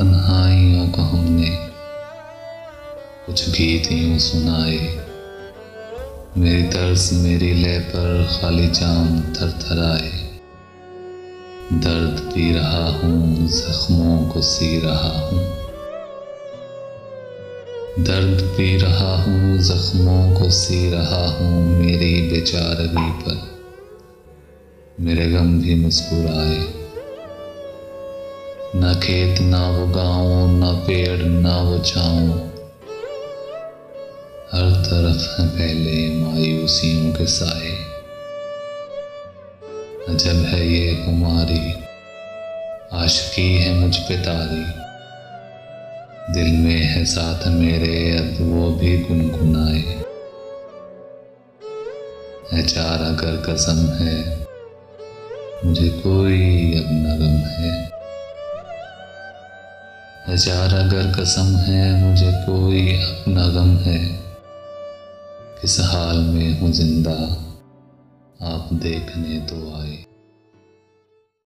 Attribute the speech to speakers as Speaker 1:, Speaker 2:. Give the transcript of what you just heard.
Speaker 1: तन्हाइयों को हमने कुछ गीत यूं सुनाए। मेरी तर्स मेरी लय पर खाली जाम थरथराए। दर्द पी रहा हूँ, जख्मों को सी रहा हूँ। दर्द पी रहा हूँ, जख्मों को सी रहा हूँ। मेरी बेचारगी पर मेरे गम भी मुस्कुराए। न खेत ना वो गाँव, न पेड़ ना वो छाँव। हर तरफ है पहले मायूसियों के साए। अजब है ये खुमारी, आशिकी है मुझ पे तारी। दिल में है साथ मेरे, अब वो भी गुनगुनाए। है चार अगर कसम है, मुझे कोई अब न गम है। है चार अगर कसम है, मुझे कोई अब न गम है। किस हाल में हूँ जिंदा, आप देखने तो आए।